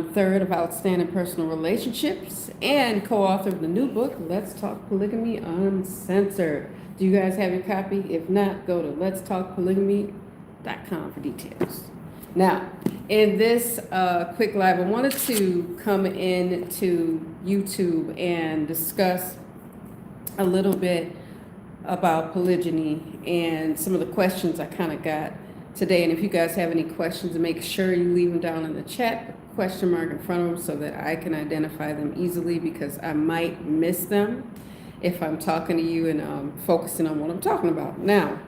third of Outstanding Personal Relationships and co-author of the new book, Let's Talk Polygamy Uncensored. Do you guys have your copy? If not, go to letstalkpolygamy.com for details. Now, in this quick live, I wanted to come into YouTube and discuss a little bit about polygyny and some of the questions I kind of got today. And if you guys have any questions, make sure you leave them down in the chat, question mark in front of them, so that I can identify them easily, because I might miss them if I'm talking to you and focusing on what I'm talking about. Now,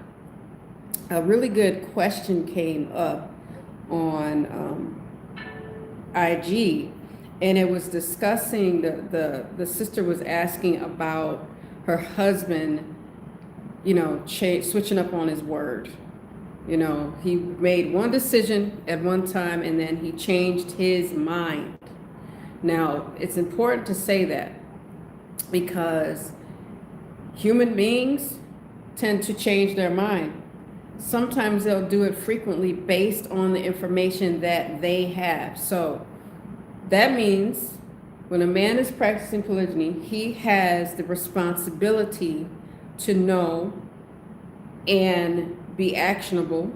a really good question came up on IG, and it was discussing the sister was asking about her husband, switching up on his word. He made one decision at one time and then he changed his mind. Now, it's important to say that because human beings tend to change their mind. Sometimes they'll do it frequently based on the information that they have. So that means when a man is practicing polygyny, he has the responsibility to know and be actionable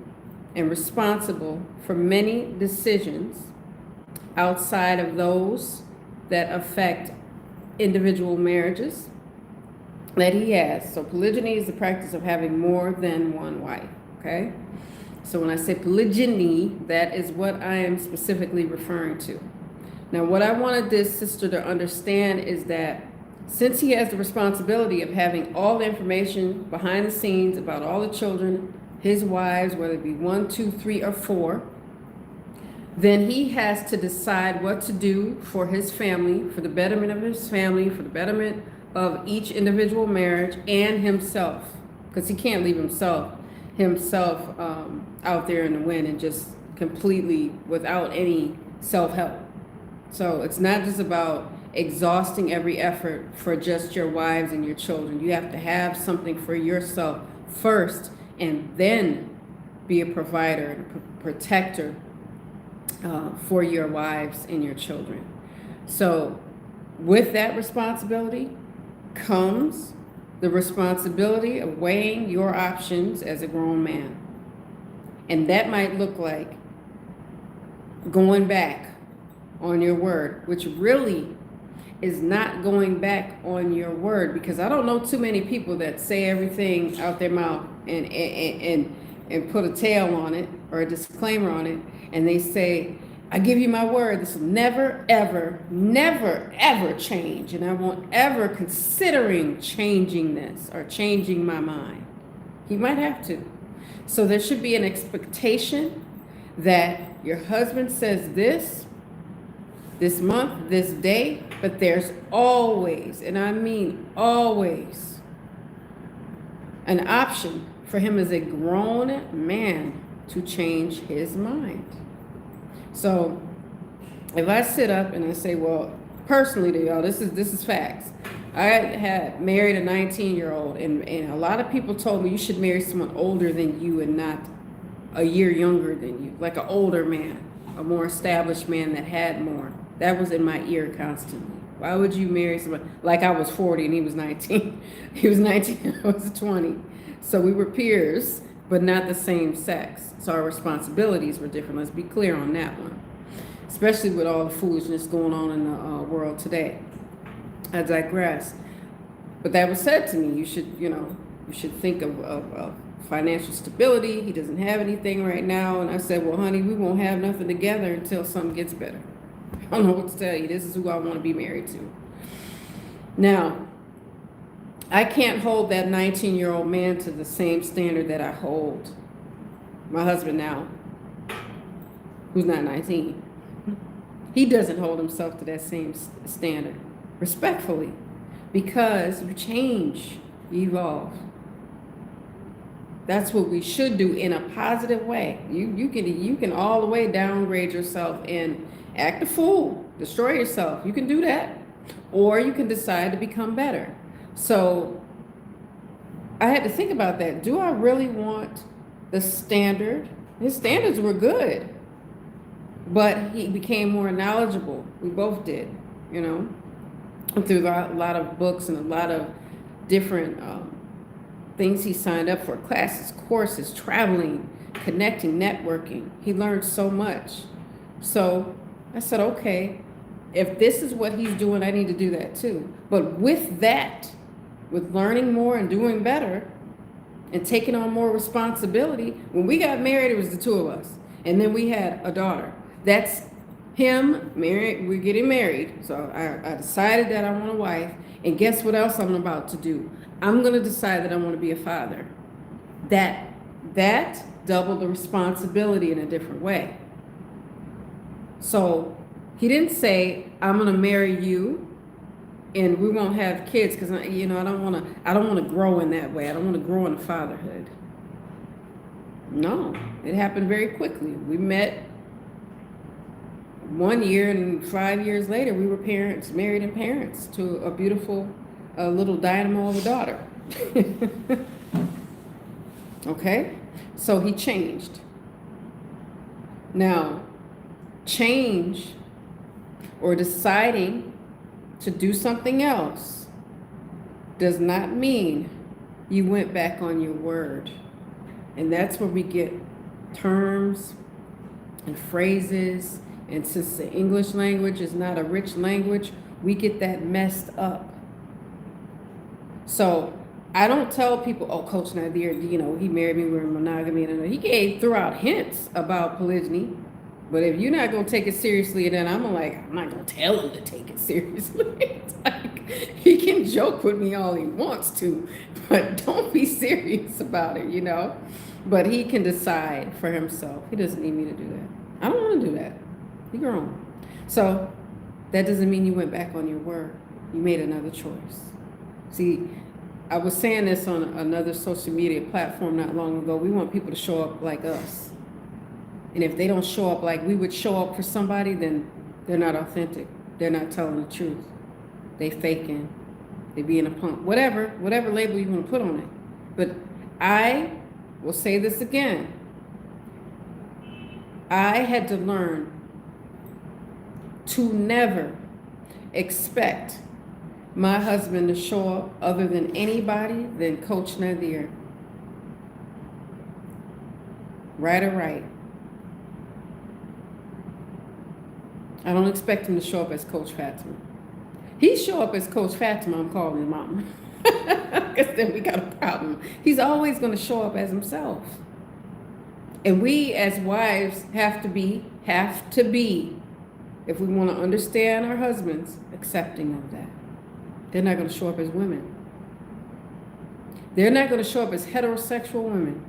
and responsible for many decisions outside of those that affect individual marriages that he has. So polygyny is the practice of having more than one wife, okay? So when I say polygyny, that is what I am specifically referring to. Now, what I wanted this sister to understand is that since he has the responsibility of having all the information behind the scenes about all the children, his wives, whether it be 1, 2, 3, or 4, then he has to decide what to do for his family, for the betterment of his family, for the betterment of each individual marriage, and himself, because he can't leave himself out there in the wind and just completely without any self-help. So it's not just about exhausting every effort for just your wives and your children. You have to have something for yourself first, and then be a provider and protector for your wives and your children. So with that responsibility comes the responsibility of weighing your options as a grown man. And that might look like going back on your word, which really is not going back on your word, because I don't know too many people that say everything out their mouth and put a tail on it or a disclaimer on it, and they say, I give you my word, this will never, ever, never, ever change, and I won't ever considering changing this or changing my mind. He might have to. So there should be an expectation that your husband says this month, this day, but there's always, and I mean always, an option for him as a grown man to change his mind. So if I sit up and I say, well, personally to y'all, this is facts. I had married a 19-year-old, and a lot of people told me you should marry someone older than you and not a year younger than you, like an older man, a more established man that had more. That was in my ear constantly. Why would you marry someone? Like I was 40 and he was 19. He was 19 and I was 20. So we were peers, but not the same sex. So our responsibilities were different. Let's be clear on that one. Especially with all the foolishness going on in the world today. I digress. But that was said to me. You should think of financial stability. He doesn't have anything right now. And I said, well, honey, we won't have nothing together until something gets better. I don't know what to tell you. This is who I want to be married to. Now, I can't hold that 19-year-old man to the same standard that I hold my husband now, who's not 19. He doesn't hold himself to that same standard, respectfully, because you change, you evolve. That's what we should do in a positive way. You can all the way downgrade yourself and act a fool, destroy yourself. You can do that. Or you can decide to become better. So I had to think about that. Do I really want the standard? His standards were good. But he became more knowledgeable. We both did, you know, through a lot of books and a lot of different things he signed up for, classes, courses, traveling, connecting, networking. He learned so much. So I said, okay, if this is what he's doing, I need to do that too. But with that, with learning more and doing better and taking on more responsibility, when we got married, it was the two of us. And then we had a daughter. That's him, married, we're getting married. So I decided that I want a wife. And guess what else I'm about to do? I'm going to decide that I want to be a father. That doubled the responsibility in a different way. So he didn't say, I'm going to marry you and we won't have kids, because, you know, I don't want to grow in that way. I don't want to grow in fatherhood. No, it happened very quickly. We met 1 year, and 5 years later, we were parents, married and parents to a beautiful little dynamo of a daughter. Okay? So he changed. Now, change or deciding to do something else does not mean you went back on your word. And that's where we get terms and phrases. And since the English language is not a rich language, we get that messed up. So I don't tell people, oh, Coach Nazir, you know, he married me, we're in monogamy. And he threw out hints about polygyny. But if you're not going to take it seriously, then I'm not going to tell him to take it seriously. It's like, he can joke with me all he wants to, but don't be serious about it, you know. But he can decide for himself. He doesn't need me to do that. I don't want to do that. You're grown. So that doesn't mean you went back on your word. You made another choice. See, I was saying this on another social media platform not long ago. We want people to show up like us. And if they don't show up like we would show up for somebody, then they're not authentic. They're not telling the truth. They faking. They being a punk. Whatever label you want to put on it. But I will say this again. I had to learn to never expect my husband to show up other than anybody than Coach Nyla. Right or right. I don't expect him to show up as Coach Fatimah. He show up as Coach Fatimah, I'm calling him mama. Because then we got a problem. He's always going to show up as himself. And we as wives have to be, if we want to understand our husbands, accepting of that. They're not going to show up as women. They're not going to show up as heterosexual women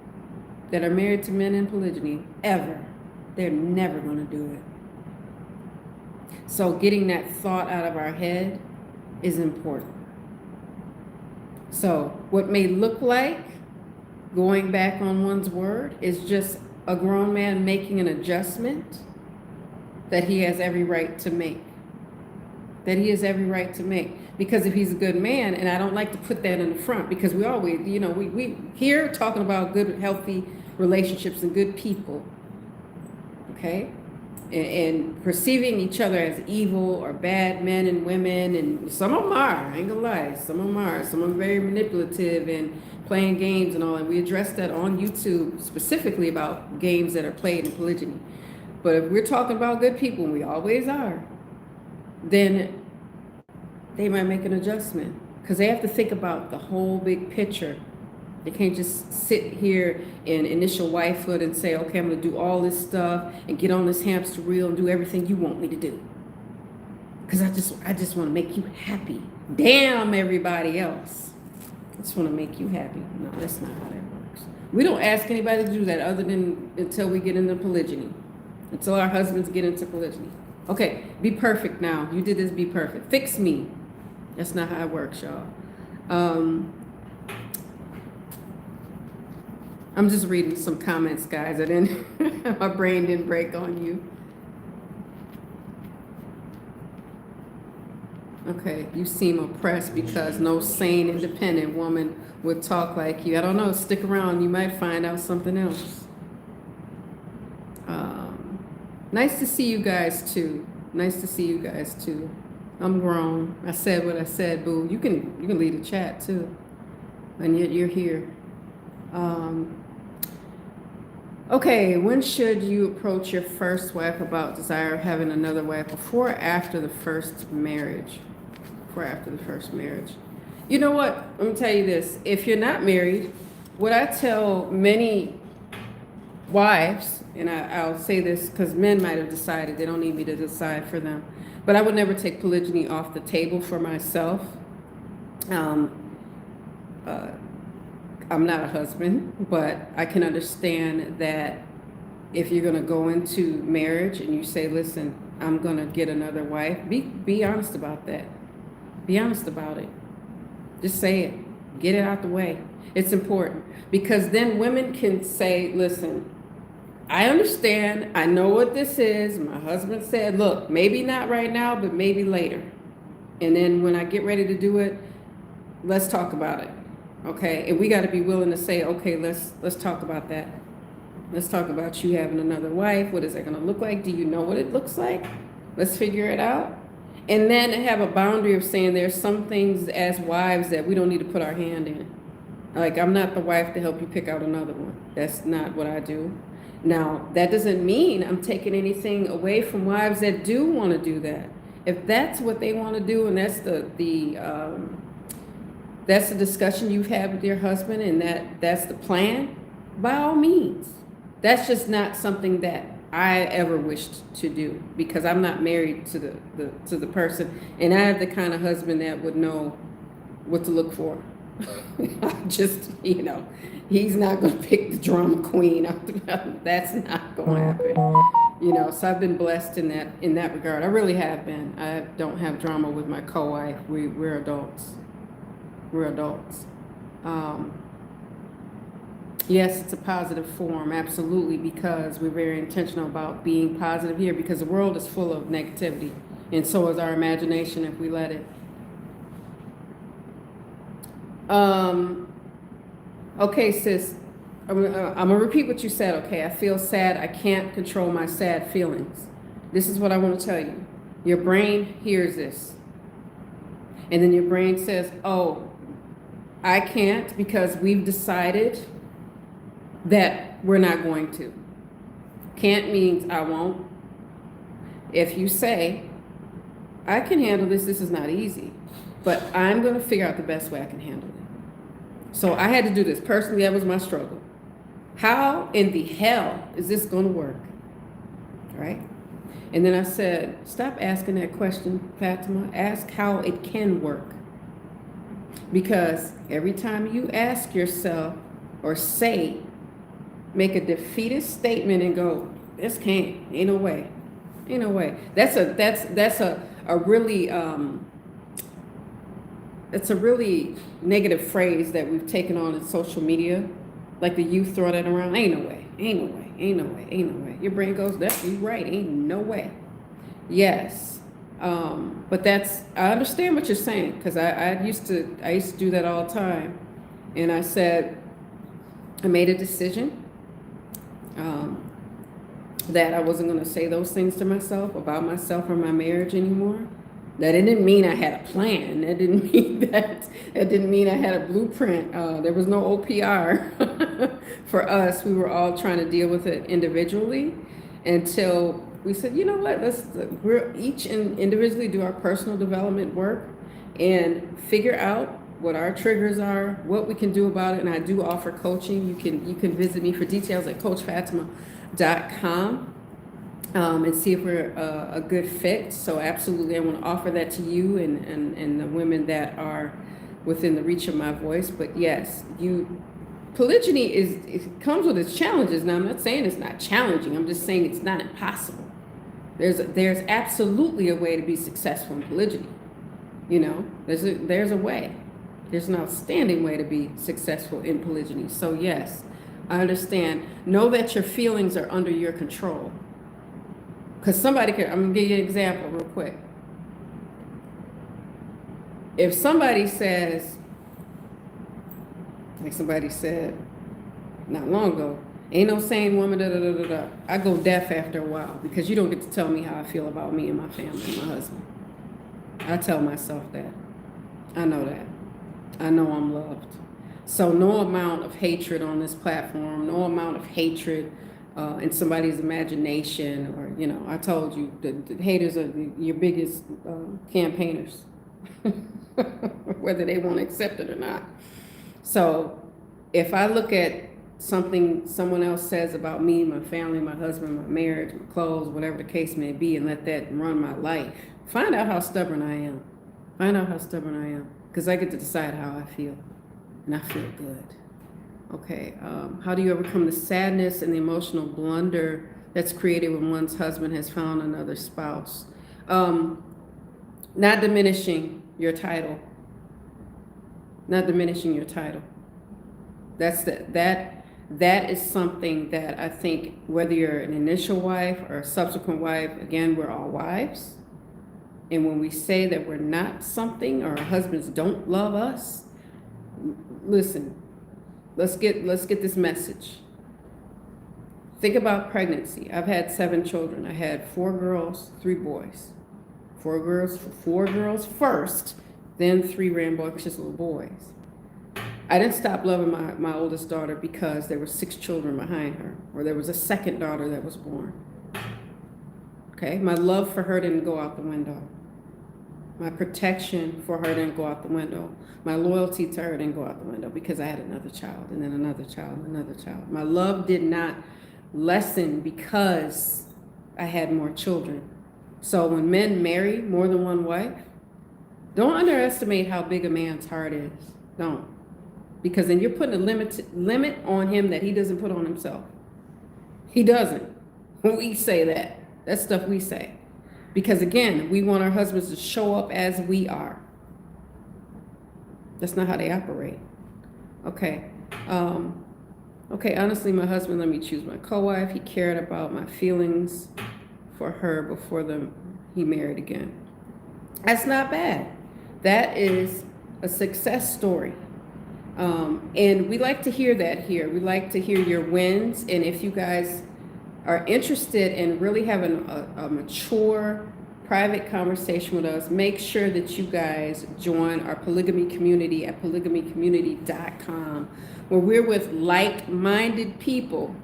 that are married to men in polygyny, ever. They're never going to do it. So getting that thought out of our head is important. So what may look like going back on one's word is just a grown man making an adjustment that he has every right to make. Because if he's a good man, and I don't like to put that in the front, because we always, you know, we here talking about good, healthy relationships and good people, okay? And perceiving each other as evil or bad men and women, and some of them are, I ain't gonna lie, some of them are very manipulative and playing games and all, and we addressed that on YouTube specifically about games that are played in polygyny. But if we're talking about good people, and we always are, then they might make an adjustment, because they have to think about the whole big picture. They can't just sit here in initial wifehood and say, okay, I'm going to do all this stuff and get on this hamster wheel and do everything you want me to do. Because I just want to make you happy. Damn everybody else. I just want to make you happy. No, that's not how that works. We don't ask anybody to do that other than until we get into polygyny. Until our husbands get into polygyny. Okay, be perfect now. You did this, be perfect. Fix me. That's not how it works, y'all. I'm just reading some comments, guys. My brain didn't break on you. Okay, you seem oppressed because no sane, independent woman would talk like you. I don't know, stick around. You might find out something else. Nice to see you guys too. Nice to see you guys too. I'm grown. I said what I said, boo. You can lead a chat too, and yet you're here. Okay, when should you approach your first wife about desire of having another wife? Before or after the first marriage? Before or after the first marriage? You know what? Let me tell you this. If you're not married, what I tell many wives, and I'll say this because men might have decided, they don't need me to decide for them, but I would never take polygyny off the table for myself. I'm not a husband, but I can understand that if you're going to go into marriage and you say, listen, I'm going to get another wife, be honest about that. Be honest about it. Just say it. Get it out the way. It's important because then women can say, listen, I understand. I know what this is. My husband said, look, maybe not right now, but maybe later. And then when I get ready to do it, let's talk about it. Okay, and we got to be willing to say, okay, let's talk about that. Let's talk about you having another wife. What is that going to look like? Do you know what it looks like? Let's figure it out. And then have a boundary of saying there's some things as wives that we don't need to put our hand in. Like, I'm not the wife to help you pick out another one. That's not what I do. Now, that doesn't mean I'm taking anything away from wives that do want to do that. If that's what they want to do, and that's that's the discussion you've had with your husband, and that's the plan, by all means. That's just not something that I ever wished to do because I'm not married to the person, and I have the kind of husband that would know what to look for. Just, he's not going to pick the drama queen. That's not going to happen. So I've been blessed in that regard. I really have been. I don't have drama with my co-wife. We're adults. We're adults. Yes, it's a positive form, absolutely, because we're very intentional about being positive here because the world is full of negativity, and so is our imagination if we let it. Okay, sis, I'm gonna repeat what you said, okay? I feel sad. I can't control my sad feelings. This is what I want to tell you. Your brain hears this, and then your brain says, oh, I can't because we've decided that we're not going to. Can't means I won't. If you say, I can handle this, this is not easy, but I'm going to figure out the best way I can handle it. So I had to do this. Personally, that was my struggle. How in the hell is this going to work? Right? And then I said, stop asking that question, Fatimah. Ask how it can work. Because every time you ask yourself or say, make a defeatist statement and go, this can't, ain't no way. Ain't no way. That's a really it's a really negative phrase that we've taken on in social media. Like the youth throw that around. Ain't no way. Ain't no way. Ain't no way. Ain't no way. Your brain goes, that you're right. Ain't no way. Yes. But I understand what you're saying because I used to do that all the time. And I said, I made a decision that I wasn't going to say those things to myself about myself or my marriage anymore. That it didn't mean I had a plan. That didn't mean I had a blueprint. There was no OPR for us. We were all trying to deal with it individually until we said, you know what, we're each individually do our personal development work and figure out what our triggers are, what we can do about it. And I do offer coaching. You can visit me for details at coachfatimah.com and see if we're a good fit. So absolutely, I want to offer that to you and the women that are within the reach of my voice. But yes, polygyny it comes with its challenges. Now, I'm not saying it's not challenging. I'm just saying it's not impossible. There's absolutely a way to be successful in polygyny. There's a way. There's an outstanding way to be successful in polygyny. So yes, I understand. Know that your feelings are under your control. Because I'm going to give you an example real quick. If somebody says, like somebody said not long ago, Ain't no sane woman, da da da da da. I go deaf after a while because you don't get to tell me how I feel about me and my family and my husband. I tell myself that. I know that. I know I'm loved. So no amount of hatred on this platform, no amount of hatred in somebody's imagination, or, you know, I told you, the haters are your biggest campaigners, whether they want to accept it or not. So if I look at something someone else says about me, my family, my husband, my marriage, my clothes, whatever the case may be, and let that run my life, find out how stubborn I am. Find out how stubborn I am, because I get to decide how I feel, and I feel good. Okay, how do you overcome the sadness and the emotional blunder that's created when one's husband has found another spouse? Not diminishing your title. Not diminishing your title. That is something that I think, whether you're an initial wife or a subsequent wife, again, we're all wives. And when we say that we're not something, or our husbands don't love us, listen, let's get this message. Think about pregnancy. I've had 7 children. I had 4 girls, 3 boys. 4 girls first, then 3 rambunctious little boys. I didn't stop loving my oldest daughter because there were 6 children behind her, or there was a second daughter that was born. Okay, my love for her didn't go out the window. My protection for her didn't go out the window. My loyalty to her didn't go out the window because I had another child, and then another child, and another child. My love did not lessen because I had more children. So when men marry more than one wife, don't underestimate how big a man's heart is. Don't. Because then you're putting a limit on him that he doesn't put on himself. He doesn't. We say that. That's stuff we say. Because again, we want our husbands to show up as we are. That's not how they operate. Okay. Okay, honestly, my husband let me choose my co-wife. He cared about my feelings for her before he married again. That's not bad. That is a success story. And we like to hear that here. We like to hear your wins. And if you guys are interested in really having a mature, private conversation with us, make sure that you guys join our polygamy community at polygamycommunity.com, where we're with like-minded people.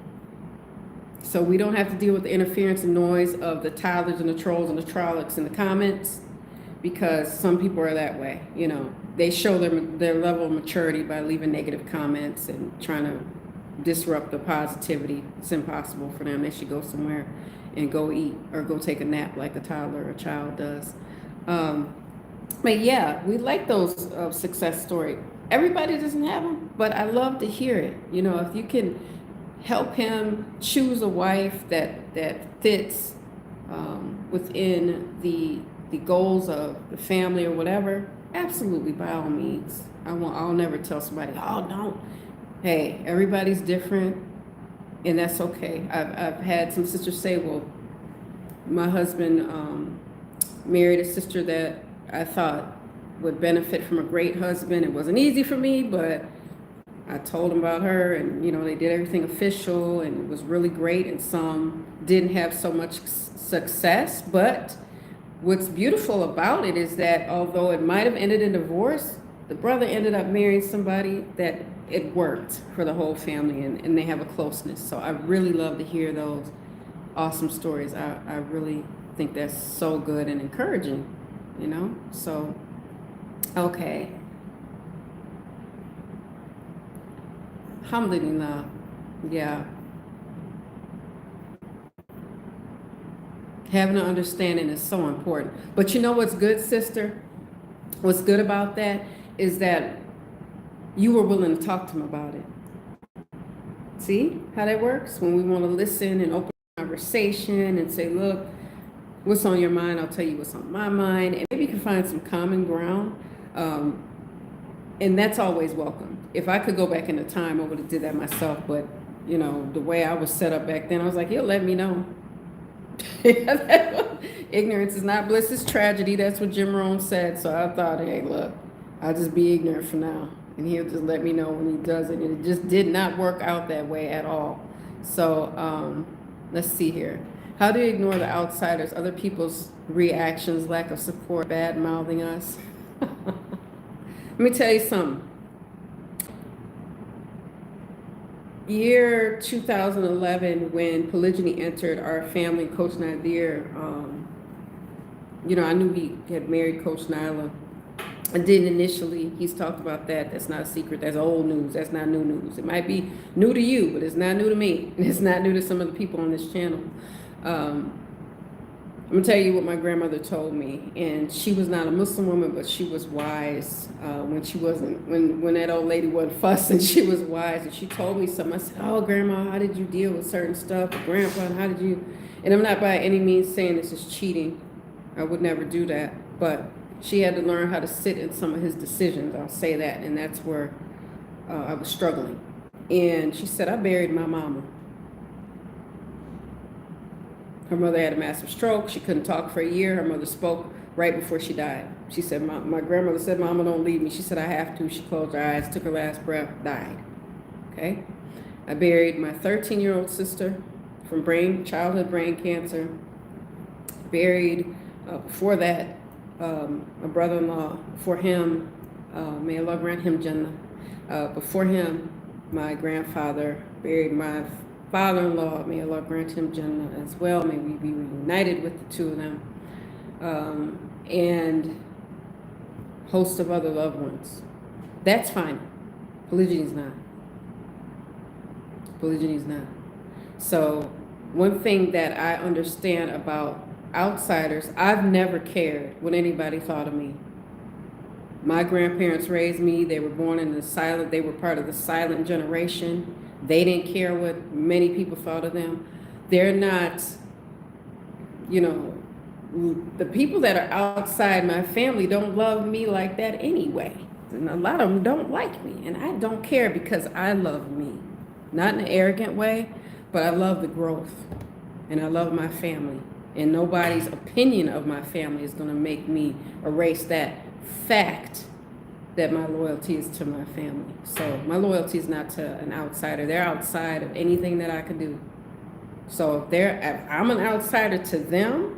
So we don't have to deal with the interference and noise of the Tylers and the trolls and the trollocs in the comments, because some people are that way. You know, they show their level of maturity by leaving negative comments and trying to disrupt the positivity. It's impossible for them. They should go somewhere and go eat or go take a nap like a toddler or a child does. But yeah, we like those success stories. Everybody doesn't have them, but I love to hear it. You know, if you can help him choose a wife that fits within the goals of the family or whatever, absolutely, by all means. I'll never tell somebody, oh, don't. Hey, everybody's different, and that's okay. I've had some sisters say, well, my husband married a sister that I thought would benefit from a great husband. It wasn't easy for me, but I told him about her, and, you know, they did everything official, and it was really great, and some didn't have so much success. But what's beautiful about it is that although it might have ended in divorce, the brother ended up marrying somebody that it worked for the whole family, and they have a closeness. So I really love to hear those awesome stories. I really think that's so good and encouraging, you know? So, okay. Alhamdulillah. Yeah. Having an understanding is so important. But you know what's good, sister? What's good about that is that you were willing to talk to him about it. See how that works? When we want to listen and open conversation and say, look, what's on your mind? I'll tell you what's on my mind. And maybe you can find some common ground. And that's always welcome. If I could go back into time, I would have did that myself. But, you know, the way I was set up back then, I was like, he'll let me know. Ignorance is not bliss, it's tragedy. That's what Jim Rohn said. So I thought, hey, look, I'll just be ignorant for now, and he'll just let me know when he does it. And it just did not work out that way at all. So let's see here. How do you ignore the outsiders, other people's reactions, lack of support, bad mouthing us? Let me tell you something. Year 2011, when polygyny entered our family, Coach Nazir, I knew he had married Coach Nyla. I didn't initially. He's talked about that. That's not a secret. That's old news. That's not new news. It might be new to you, but it's not new to me. And it's not new to some of the people on this channel. I'm gonna tell you what my grandmother told me, and she was not a Muslim woman, but she was wise. When that old lady wasn't fussing, she was wise, and she told me something. I said, "Oh, Grandma, how did you deal with certain stuff? Grandpa, how did you?" And I'm not by any means saying this is cheating. I would never do that, but she had to learn how to sit in some of his decisions. I'll say that, and that's where I was struggling. And she said, "I buried my mama. Her mother had a massive stroke. She couldn't talk for a year. Her mother spoke right before she died. She said, my grandmother said, 'Mama, don't leave me.' She said, 'I have to.' She closed her eyes, took her last breath, died." Okay? I buried my 13-year-old sister from childhood brain cancer. Buried, before that, my brother-in-law. Before him, may Allah grant him Jannah. Before him, my grandfather. Buried my father-in-law, may Allah grant him Jannah as well. May we be reunited with the two of them. And host of other loved ones. That's fine. Polygyny's not. Polygyny's not. So one thing that I understand about outsiders, I've never cared what anybody thought of me. My grandparents raised me. They were born in they were part of the silent generation. They didn't care what many people thought of them. They're not, the people that are outside my family don't love me like that anyway. And a lot of them don't like me. And I don't care because I love me. Not in an arrogant way, but I love the growth. And I love my family. And nobody's opinion of my family is going to make me erase that fact that my loyalty is to my family. So my loyalty is not to an outsider. They're outside of anything that I can do. So if I'm an outsider to them,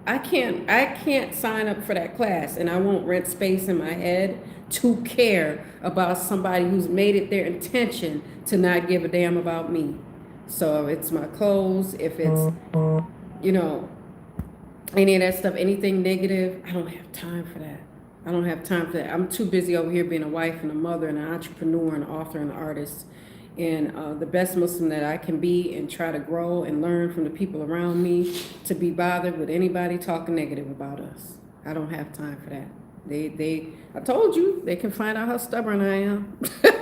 I can't sign up for that class, and I won't rent space in my head to care about somebody who's made it their intention to not give a damn about me. So if it's my clothes, if it's, any of that stuff, anything negative, I don't have time for that. I don't have time for that. I'm too busy over here being a wife and a mother and an entrepreneur and an author and an artist. And the best Muslim that I can be, and try to grow and learn from the people around me, to be bothered with anybody talking negative about us. I don't have time for that. I told you, they can find out how stubborn I am.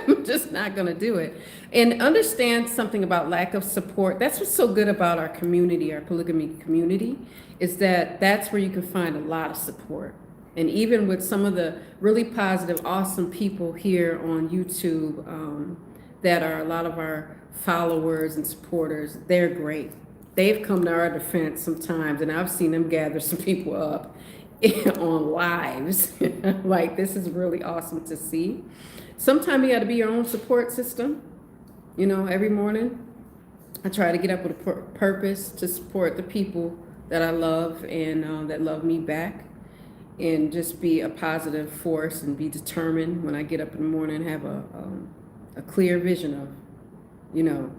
I'm just not going to do it. And understand something about lack of support. That's what's so good about our community, our polygamy community, is that that's where you can find a lot of support. And even with some of the really positive, awesome people here on YouTube, that are a lot of our followers and supporters, they're great. They've come to our defense sometimes, and I've seen them gather some people up on lives. Like, this is really awesome to see. Sometimes you got to be your own support system. Every morning I try to get up with a purpose to support the people that I love and that love me back, and just be a positive force and be determined when I get up in the morning and have a clear vision of,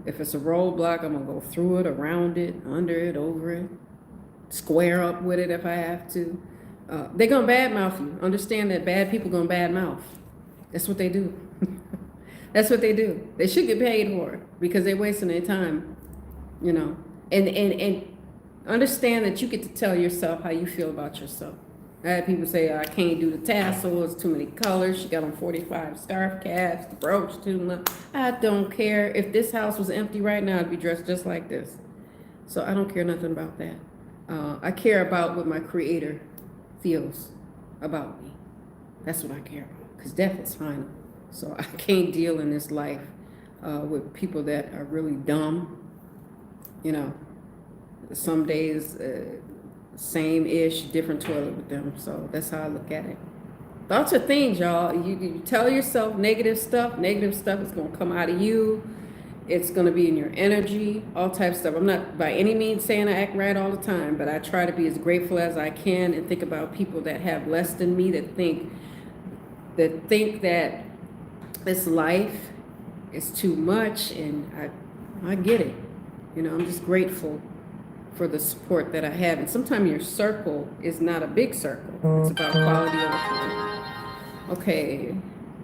if it's a roadblock, I'm going to go through it, around it, under it, over it, square up with it if I have to. They're going to badmouth you. Understand that bad people going to badmouth. That's what they do. That's what they do. They should get paid for it because they're wasting their time, and understand that you get to tell yourself how you feel about yourself. I had people say, "I can't do the tassel, it's too many colors, she got on 45 scarf caps, the brooch too much." I don't care. If this house was empty right now, I'd be dressed just like this. So I don't care nothing about that. I care about what my Creator feels about me. That's what I care about, because death is final. So I can't deal in this life with people that are really dumb. Some days, same-ish, different toilet with them. So that's how I look at it. Thoughts are things, y'all. You tell yourself negative stuff is going to come out of you. It's going to be in your energy, all types of stuff. I'm not by any means saying I act right all the time, but I try to be as grateful as I can and think about people that have less than me, that think that this life is too much, and I get it. You know, I'm just grateful for the support that I have. And sometimes your circle is not a big circle. It's about quality over quantity. Okay,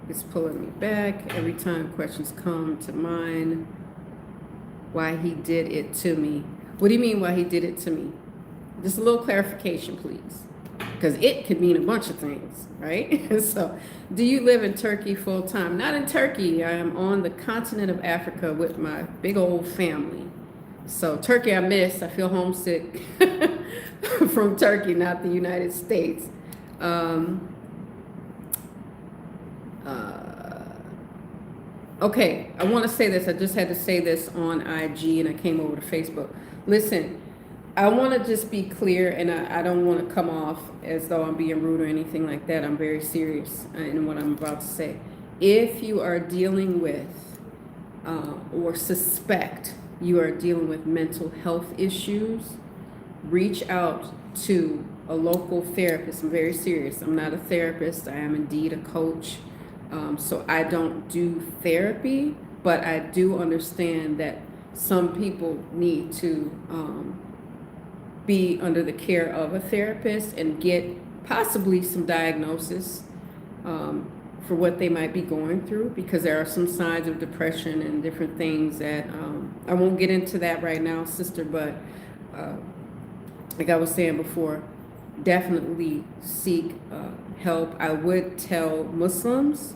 it's pulling me back. Every time questions come to mind, why he did it to me. What do you mean why he did it to me? Just a little clarification, please. Because it could mean a bunch of things, right? So, do you live in Turkey full time? Not in Turkey. I am on the continent of Africa with my big old family. So Turkey I miss. I feel homesick from Turkey, not the United States. Okay, I want to say this. I just had to say this on IG, and I came over to Facebook. Listen, I want to just be clear, and I don't want to come off as though I'm being rude or anything like that. I'm very serious in what I'm about to say. If you are dealing with or suspect you are dealing with mental health issues, reach out to a local therapist. I'm very serious. I'm not a therapist. I am indeed a coach. So I don't do therapy, but I do understand that some people need to be under the care of a therapist and get possibly some diagnosis for what they might be going through, because there are some signs of depression and different things that I won't get into that right now, sister, but like I was saying before, definitely seek help. I would tell Muslims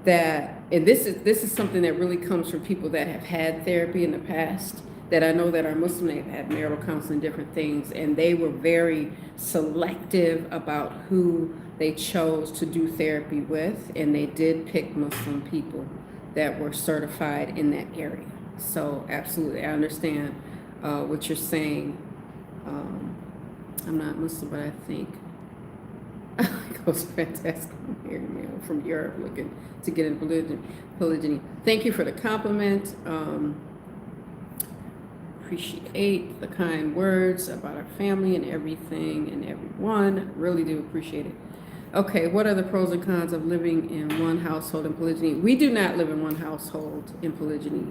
that, and this is something that really comes from people that have had therapy in the past, that I know that are Muslim, they've had marital counseling, different things, and they were very selective about who they chose to do therapy with, and they did pick Muslim people that were certified in that area. So absolutely, I understand what you're saying. I'm not Muslim, but I think it was fantastic from Europe looking to get into polygyny. Thank you for the compliment. Appreciate the kind words about our family and everything and everyone. Really do appreciate it. Okay, what are the pros and cons of living in one household in polygyny? We do not live in one household in polygyny.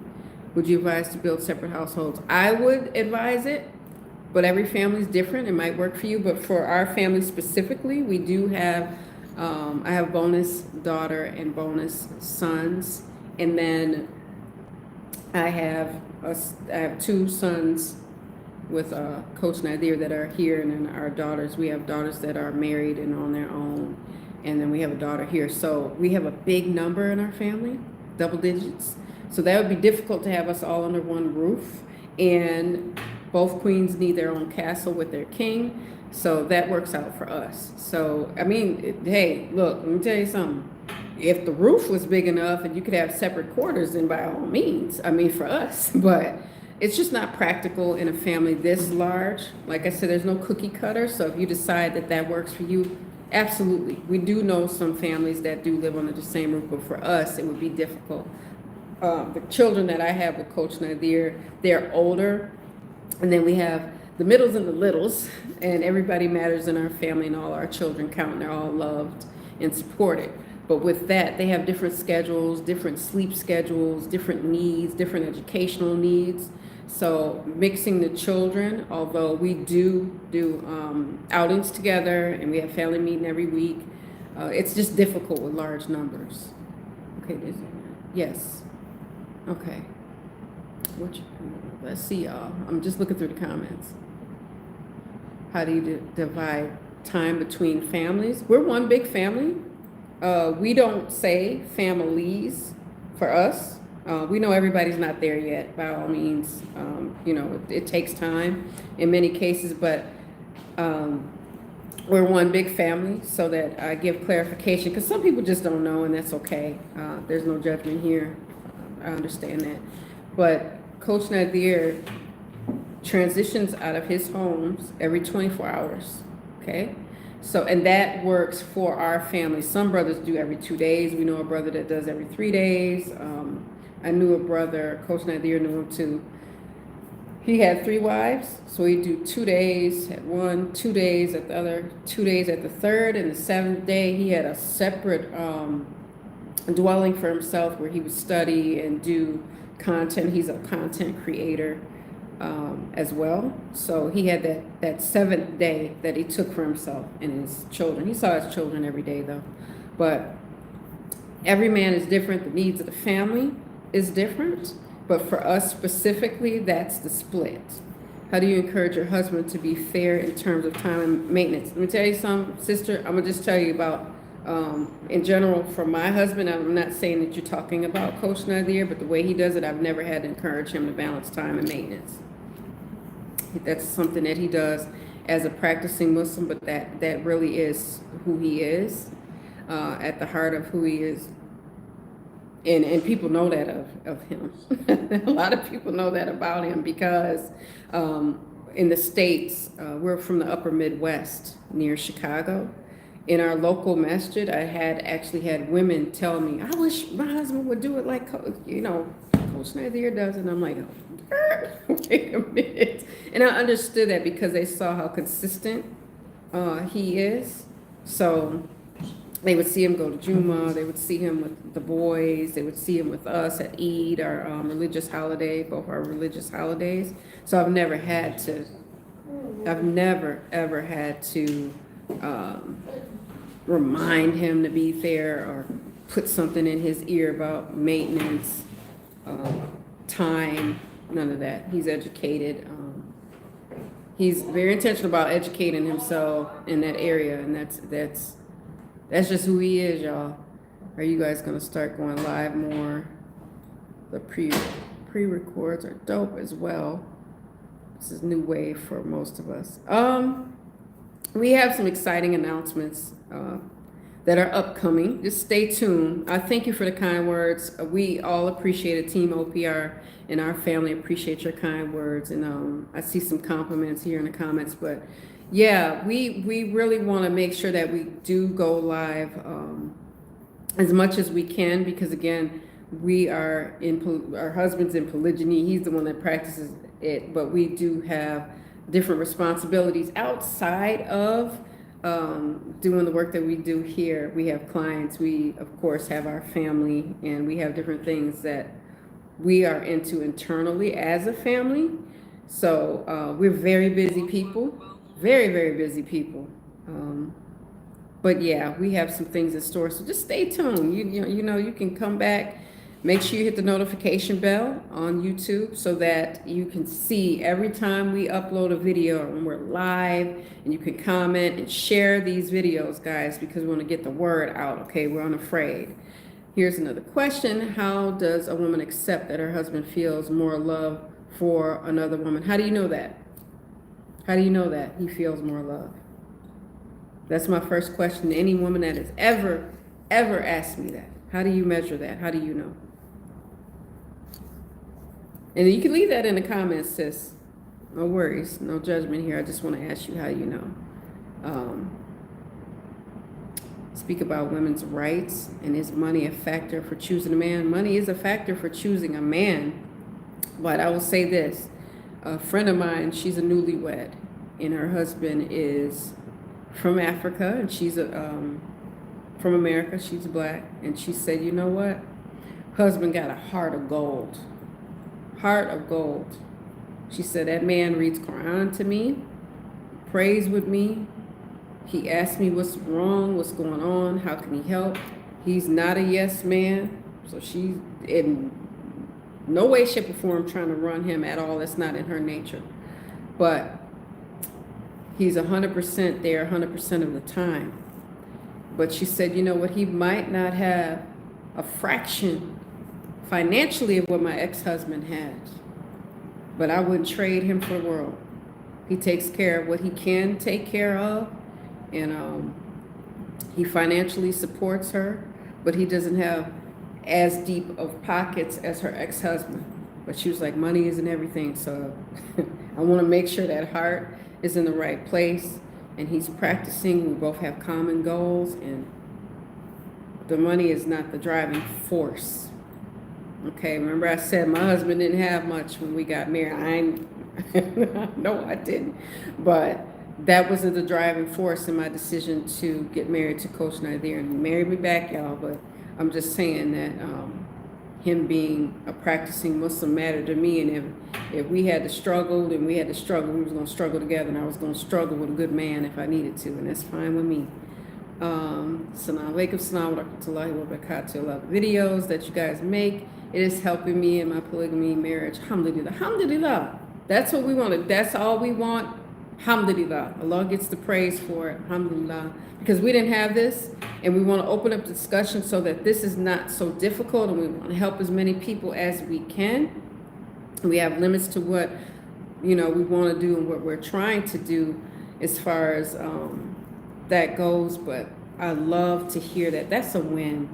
Would you advise to build separate households? I would advise it, but every family is different. It might work for you, but for our family specifically, we do have, I have bonus daughter and bonus sons, and then I have two sons with Coach Nyla that are here, and then our daughters. We have daughters that are married and on their own, and then we have a daughter here. So we have a big number in our family, double digits. So that would be difficult to have us all under one roof, and both queens need their own castle with their king. So that works out for us. So, I mean, hey, look, let me tell you something. If the roof was big enough and you could have separate quarters, then by all means, I mean, for us, but it's just not practical in a family this large. Like I said, there's no cookie cutter. So if you decide that that works for you, absolutely. We do know some families that do live under the same roof, but for us, it would be difficult. The children that I have with Coach Nazir, they're older, and then we have the middles and the littles, and everybody matters in our family, and all our children count, and they're all loved and supported. But with that, they have different schedules, different sleep schedules, different needs, different educational needs. So mixing the children, although we do outings together and we have family meeting every week, it's just difficult with large numbers. Okay, yes. Okay. Let's see, y'all. I'm just looking through the comments. How do you divide time between families? We're one big family. We don't say families for us. We know everybody's not there yet, by all means. You know, it takes time in many cases, but we're one big family, so that I give clarification, because some people just don't know, and that's okay. There's no judgment here. I understand that. But Coach Nazir transitions out of his homes every 24 hours, okay? So, and that works for our family. Some brothers do every 2 days. We know a brother that does every 3 days. I knew a brother, Coach Nazir knew him too. He had 3 wives, so he'd do 2 days at one, 2 days at the other, 2 days at the third, and the 7th day he had a separate dwelling for himself where he would study and do content. He's a content creator as well. So he had that 7th day that he took for himself and his children. He saw his children every day though. But every man is different. The needs of the family is different. But for us specifically, that's the split. How do you encourage your husband to be fair in terms of time and maintenance? Let me tell you something, sister. I'm going to just tell you about, in general, for my husband. I'm not saying that you're talking about Coach Nazir, but the way he does it, I've never had to encourage him to balance time and maintenance. That's something that he does as a practicing Muslim, but that really is who he is, at the heart of who he is. And people know that of him. A lot of people know that about him because in the States, we're from the upper Midwest near Chicago. In our local masjid, I actually had women tell me, I wish my husband would do it like, Coach Nyla does. And I'm like, wait a minute. And I understood that because they saw how consistent he is. So they would see him go to Juma, they would see him with the boys, they would see him with us at Eid, our religious holiday, both our religious holidays. So I've never ever had to remind him to be there or put something in his ear about maintenance, time, none of that. He's educated. He's very intentional about educating himself in that area, and that's just who he is, y'all. Are you guys gonna start going live more? The pre-records are dope as well. This is new wave for most of us. We have some exciting announcements that are upcoming. Just stay tuned. I thank you for the kind words. We all appreciate it. Team OPR and our family appreciate your kind words. And I see some compliments here in the comments, but yeah, we really want to make sure that we do go live as much as we can, because again, we are our husband's in polygyny. He's the one that practices it, but we do have different responsibilities outside of doing the work that we do here. We have clients, we of course have our family, and we have different things that we are into internally as a family. So we're very busy people. Very, very busy people. But yeah, we have some things in store. So just stay tuned. You can come back. Make sure you hit the notification bell on YouTube so that you can see every time we upload a video or when we're live, and you can comment and share these videos, guys, because we want to get the word out. Okay, we're unafraid. Here's another question. How does a woman accept that her husband feels more love for another woman? How do you know that? How do you know that he feels more love? That's my first question to any woman that has ever asked me that. How do you measure that? How do you know? And you can leave that in the comments, sis. No worries, no judgment here. I just want to ask you how you know. Speak about women's rights, and is money a factor for choosing a man? Money is a factor for choosing a man, but I will say this. A friend of mine, she's a newlywed, and her husband is from Africa, and she's from America. She's black, and she said, you know what? Husband got a heart of gold. Heart of gold. She said that man reads Quran to me, prays with me. He asked me what's wrong, what's going on, how can he help? He's not a yes man, so she's in no way, shape, or form trying to run him at all. That's not in her nature. But he's 100% there 100% of the time. But she said, you know what, he might not have a fraction financially of what my ex-husband has, but I wouldn't trade him for the world. He takes care of what he can take care of, and he financially supports her, but he doesn't have as deep of pockets as her ex-husband. But she was like, money isn't everything, so I want to make sure that heart is in the right place, and he's practicing. We both have common goals, and the money is not the driving force. Okay, remember I said my husband didn't have much when we got married. No, I didn't. But that wasn't the driving force in my decision to get married to Coach Nazir. And he married me back, y'all. But I'm just saying that him being a practicing Muslim mattered to me. And if we had to struggle, then we had to struggle. We was going to struggle together. And I was going to struggle with a good man if I needed to. And that's fine with me. Salam alaikum, salam wa rahmatullahi wa barakatuh. I love the videos that you guys make. It is helping me in my polygamy marriage. Alhamdulillah. Alhamdulillah. That's what we wanted. That's all we want. Alhamdulillah. Allah gets the praise for it. Alhamdulillah. Because we didn't have this, and we want to open up the discussion so that this is not so difficult, and we want to help as many people as we can. We have limits to what, we want to do and what we're trying to do as far as that goes. But I love to hear that. That's a win.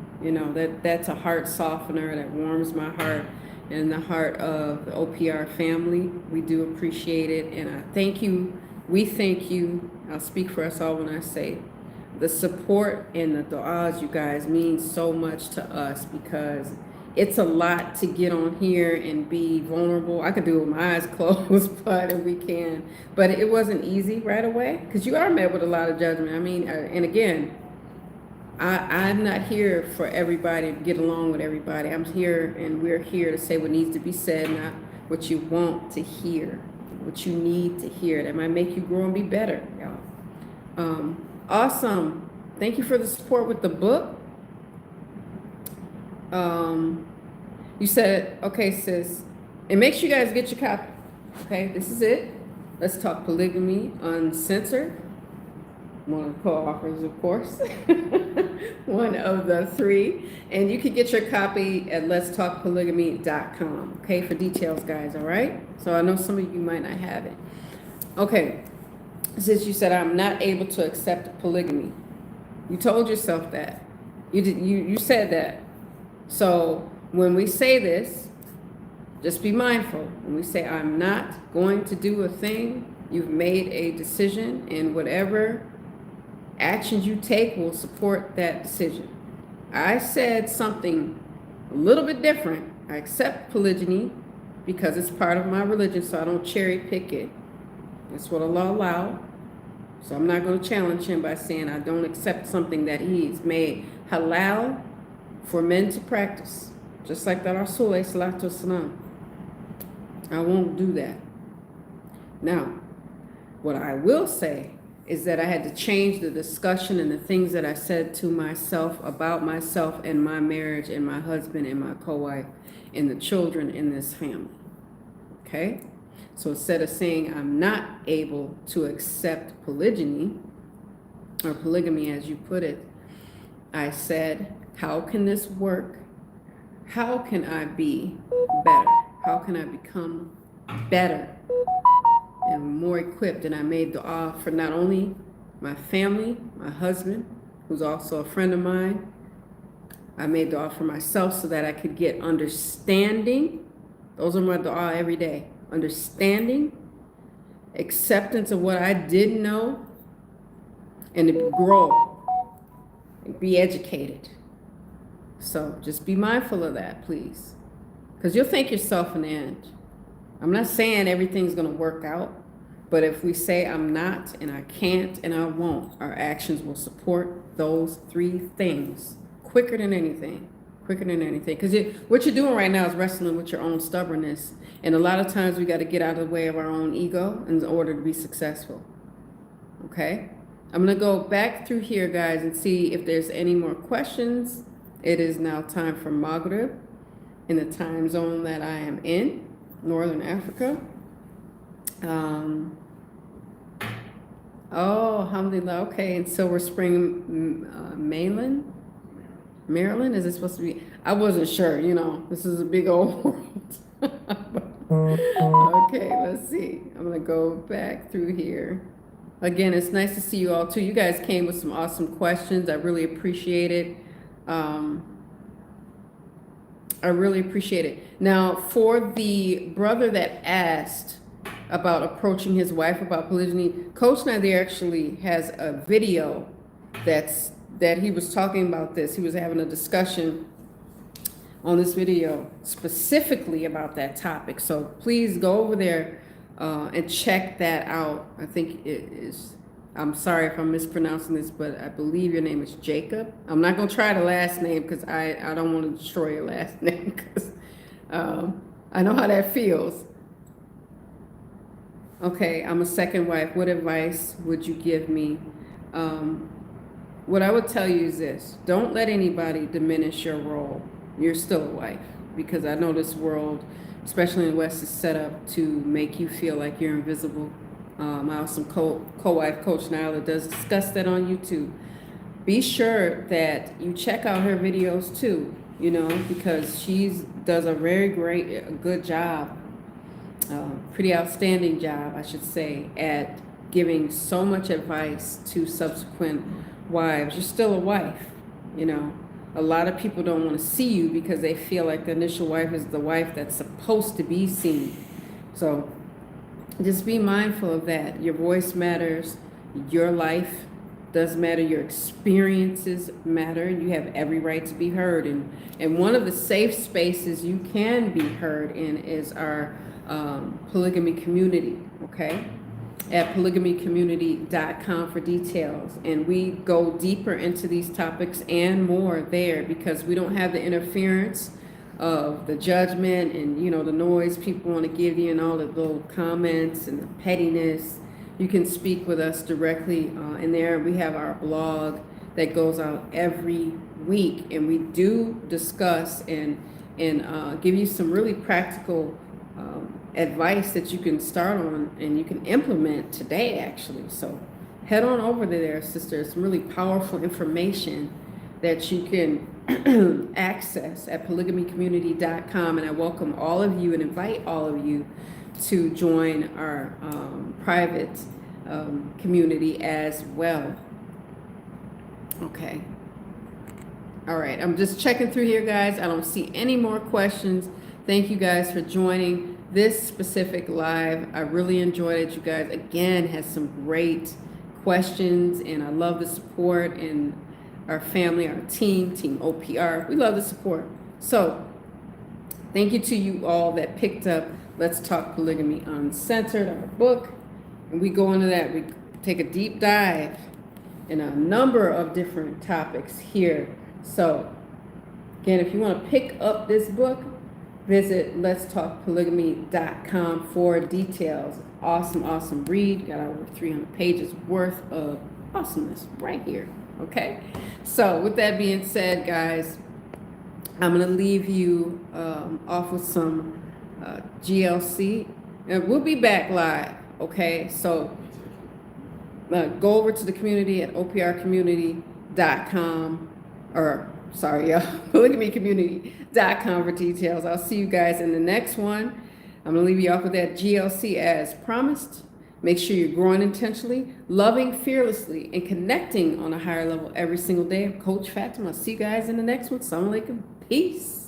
That's a heart softener that warms my heart and the heart of the OPR family. We do appreciate it, and I thank you. We thank you. I'll speak for us all when I say the support and the du'as, you guys, mean so much to us, because it's a lot to get on here and be vulnerable. I could do it with my eyes closed, but if we can. But it wasn't easy right away, because you are met with a lot of judgment. I mean, and again, I'm not here for everybody to get along with everybody. I'm here, and we're here to say what needs to be said, not what you want to hear, what you need to hear. That might make you grow and be better, y'all. Awesome. Thank you for the support with the book. You said, okay, sis, and make sure you guys get your copy. Okay, this is it. Let's Talk Polygamy Uncensored. One of the co-authors, of course. One of the three. And you can get your copy at letstalkpolygamy.com. Okay, for details, guys, all right? So I know some of you might not have it. Okay, since you said I'm not able to accept polygamy. You told yourself that. You said that. So when we say this, just be mindful. When we say I'm not going to do a thing, you've made a decision, and whatever actions you take will support that decision. I said something a little bit different. I accept polygyny because it's part of my religion, so I don't cherry pick it. That's what Allah allowed. So I'm not going to challenge him by saying I don't accept something that he's made halal for men to practice. Just like that Rasul salatu wasalam. I won't do that. Now, what I will say is that I had to change the discussion and the things that I said to myself about myself and my marriage and my husband and my co-wife and the children in this family. Okay? So instead of saying I'm not able to accept polygyny, or polygamy as you put it, I said, how can this work? How can I be better? How can I become better and more equipped? And I made dua for not only my family, my husband, who's also a friend of mine. I made dua for myself so that I could get understanding. Those are my dua every day. Understanding, acceptance of what I didn't know, and to grow and be educated. So just be mindful of that, please, because you'll thank yourself in the end. I'm not saying everything's going to work out, but if we say I'm not and I can't and I won't, our actions will support those three things quicker than anything. Quicker than anything. Because what you're doing right now is wrestling with your own stubbornness. And a lot of times we got to get out of the way of our own ego in order to be successful. Okay? I'm going to go back through here, guys, and see if there's any more questions. It is now time for Maghrib in the time zone that I am in, Northern Africa. Alhamdulillah. Okay, in Silver Spring, Maryland, is it supposed to be? I wasn't sure, this is a big old world. Okay, let's see. I'm going to go back through here. Again, it's nice to see you all too. You guys came with some awesome questions. I really appreciate it. I really appreciate it. Now, for the brother that asked about approaching his wife about polygyny, Coach Nyla actually has a video that he was talking about this. He was having a discussion on this video specifically about that topic. So please go over there and check that out. I think it is, I'm sorry if I'm mispronouncing this, but I believe your name is Jacob. I'm not going to try the last name because I don't want to destroy your last name because I know how that feels. Okay, I'm a second wife. What advice would you give me? What I would tell you is this: don't let anybody diminish your role. You're still a wife, because I know this world, especially in the West, is set up to make you feel like you're invisible. My awesome co-wife, Coach Nyla, does discuss that on YouTube. Be sure that you check out her videos too, you know, because she does a very good job, pretty outstanding job, I should say, at giving so much advice to subsequent wives. You're still a wife, you know. A lot of people don't want to see you because they feel like the initial wife is the wife that's supposed to be seen. So just be mindful of that. Your voice matters. Your life does matter. Your experiences matter. You have every right to be heard. And one of the safe spaces you can be heard in is our polygamy community, okay? At polygamycommunity.com for details. And we go deeper into these topics and more there because we don't have the interference of the judgment and, you know, the noise people want to give you and all the little comments and the pettiness. You can speak with us directly in there. We have our blog that goes out every week, and we do discuss and give you some really practical advice that you can start on and you can implement today, actually. So head on over there, sister. Some really powerful information that you can access at polygamycommunity.com. And I welcome all of you and invite all of you to join our private community as well. Okay. All right. I'm just checking through here, guys. I don't see any more questions. Thank you guys for joining this specific live. I really enjoyed it. You guys, again, had some great questions, and I love the support and our family, our team OPR. We love the support. So thank you to you all that picked up Let's Talk Polygamy Uncensored, our book. And we go into that. We take a deep dive in a number of different topics here. So again, if you want to pick up this book, visit letstalkpolygamy.com for details. Awesome read. Got over 300 pages worth of awesomeness right here. Okay. So with that being said, guys, I'm going to leave you off with some GLC, and we'll be back live. Okay. So go over to the community at oprcommunity.com, or sorry, polygamycommunity.com for details. I'll see you guys in the next one. I'm going to leave you off with that GLC as promised. Make sure you're growing intentionally, loving fearlessly, and connecting on a higher level every single day. I'm Coach Fatimah. I'll see you guys in the next one. Assalamu alaikum. Peace.